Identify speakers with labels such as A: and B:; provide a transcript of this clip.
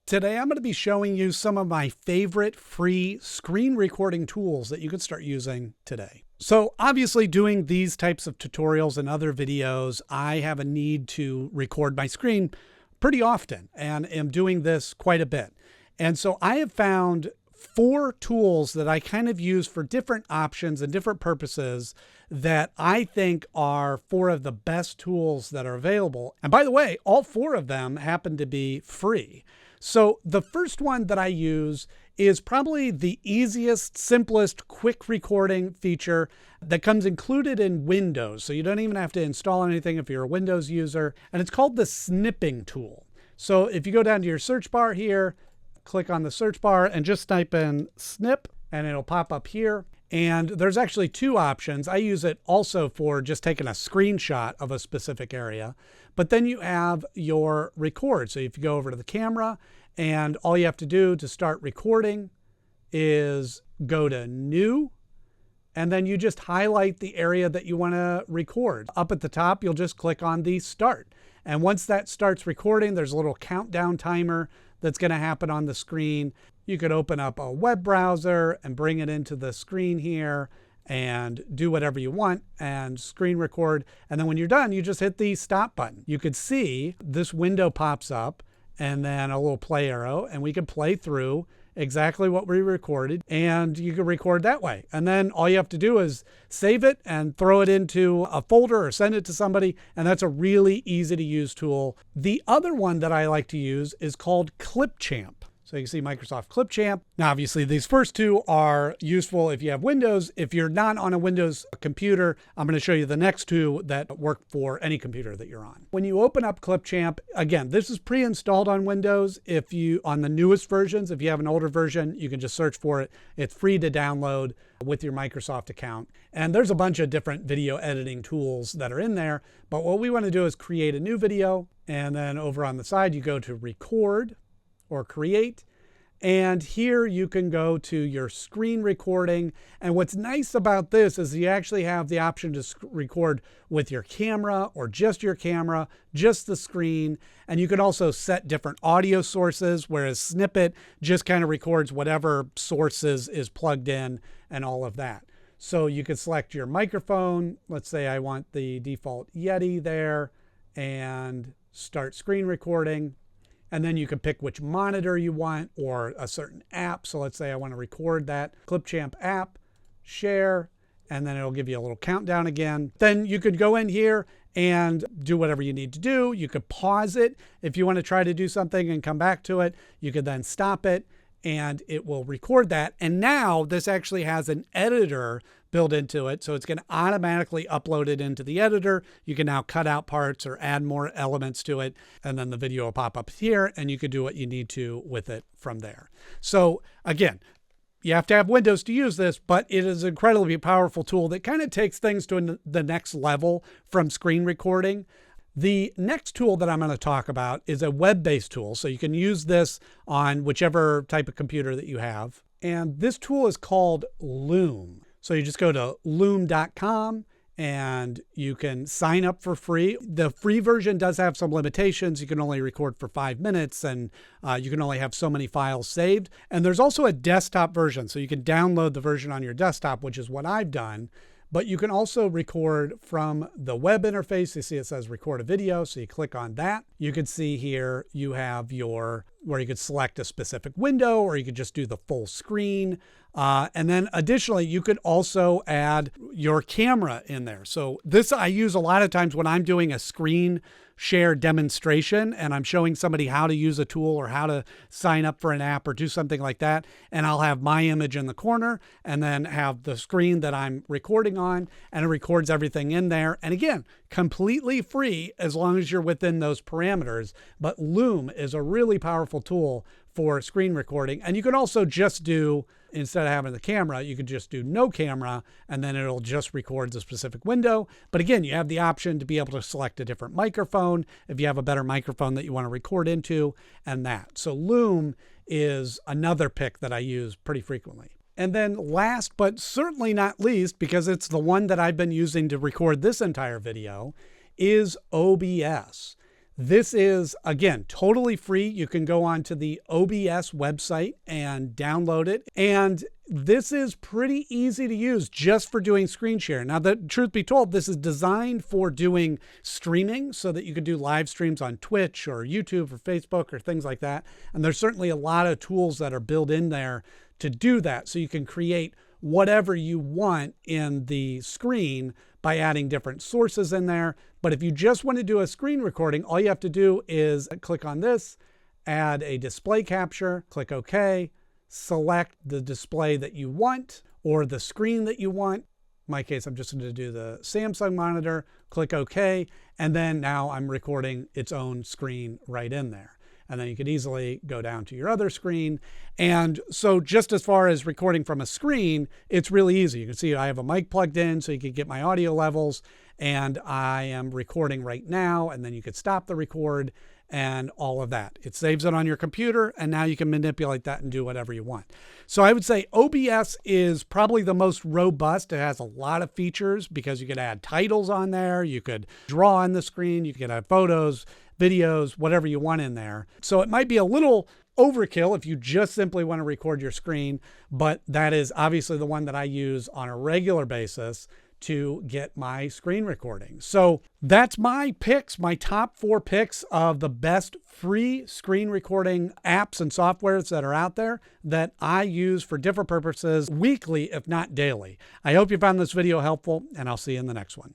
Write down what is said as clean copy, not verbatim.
A: Today, I'm going to be showing you some of my favorite free screen recording tools that you can start using today. So obviously doing these types of tutorials and other videos, I have a need to record my screen pretty often and am doing this quite a bit. And so I have found 4 tools that I kind of use for different options and different purposes that I think are 4 of the best tools that are available. And by the way, all 4 of them happen to be free. So the first one that I use is probably the easiest, simplest, quick recording feature that comes included in Windows. So you don't even have to install anything if you're a Windows user. And it's called the Snipping Tool. So if you go down to your search bar here, click on the search bar and just type in snip and it'll pop up here. And there's actually 2 options. I use it also for just taking a screenshot of a specific area. But then you have your record. So if you go over to the camera, and all you have to do to start recording is go to New, and then you just highlight the area that you want to record. Up at the top, you'll just click on the Start. And once that starts recording, there's a little countdown timer that's going to happen on the screen. You could open up a web browser and bring it into the screen here and do whatever you want and screen record. And then when you're done, you just hit the stop button. You could see this window pops up and then a little play arrow, and we can play through exactly what we recorded, and you can record that way. And then all you have to do is save it and throw it into a folder or send it to somebody, and that's a really easy to use tool. The other one that I like to use is called Clipchamp. So you can see Microsoft Clipchamp. Now, obviously, these first 2 are useful if you have Windows. If you're not on a Windows computer, I'm going to show you the next 2 that work for any computer that you're on. When you open up Clipchamp, again, this is pre-installed on Windows. If you, on the newest versions, if you have an older version, you can just search for it. It's free to download with your Microsoft account. And there's a bunch of different video editing tools that are in there. But what we want to do is create a new video. And then over on the side, you go to Record or Create. And here you can go to your screen recording. And what's nice about this is you actually have the option to record with your camera or just your camera, just the screen. And you can also set different audio sources, whereas Snippet just kind of records whatever sources is plugged in and all of that. So you can select your microphone. Let's say I want the default Yeti there and start screen recording. And then you can pick which monitor you want or a certain app. So let's say I want to record that Clipchamp app, share, and then it'll give you a little countdown again. Then you could go in here and do whatever you need to do. You could pause it if you want to try to do something and come back to it. You could then stop it and it will record that. And now this actually has an editor built into it. So it's going to automatically upload it into the editor. You can now cut out parts or add more elements to it. And then the video will pop up here and you can do what you need to with it from there. So again, you have to have Windows to use this, but it is an incredibly powerful tool that kind of takes things to the next level from screen recording. The next tool that I'm going to talk about is a web-based tool. So you can use this on whichever type of computer that you have. And this tool is called Loom. So you just go to loom.com and you can sign up for free. The free version does have some limitations. You can only record for 5 minutes and you can only have so many files saved. And there's also a desktop version. So you can download the version on your desktop, which is what I've done. But you can also record from the web interface. You see it says record a video. So you click on that. You can see here you have where you could select a specific window or you could just do the full screen. And then additionally, you could also add your camera in there. So this I use a lot of times when I'm doing a screen share demonstration and I'm showing somebody how to use a tool or how to sign up for an app or do something like that. And I'll have my image in the corner and then have the screen that I'm recording on, and it records everything in there. And again, completely free as long as you're within those parameters. But Loom is a really powerful tool for screen recording. And you can also just do, instead of having the camera, you could just do no camera and then it'll just record the specific window. But again, you have the option to be able to select a different microphone if you have a better microphone that you want to record into and that. So Loom is another pick that I use pretty frequently. And then last but certainly not least, because it's the one that I've been using to record this entire video, is OBS. This is, again, totally free. You can go onto the OBS website and download it. And this is pretty easy to use just for doing screen share. Now, the truth be told, this is designed for doing streaming so that you can do live streams on Twitch or YouTube or Facebook or things like that. And there's certainly a lot of tools that are built in there to do that. So you can create whatever you want in the screen by adding different sources in there. But if you just want to do a screen recording, all you have to do is click on this, add a display capture, click OK, select the display that you want or the screen that you want. In my case, I'm just going to do the Samsung monitor, click OK, and then now I'm recording its own screen right in there. And then you could easily go down to your other screen. And so just as far as recording from a screen, it's really easy. You can see I have a mic plugged in so you can get my audio levels, and I am recording right now, and then you could stop the record and all of that. It saves it on your computer, and now you can manipulate that and do whatever you want. So I would say OBS is probably the most robust. It has a lot of features because you could add titles on there, you could draw on the screen, you could add photos, videos, whatever you want in there. So it might be a little overkill if you just simply want to record your screen, but that is obviously the one that I use on a regular basis to get my screen recording. So that's my picks, my top 4 picks of the best free screen recording apps and softwares that are out there that I use for different purposes weekly, if not daily. I hope you found this video helpful, and I'll see you in the next one.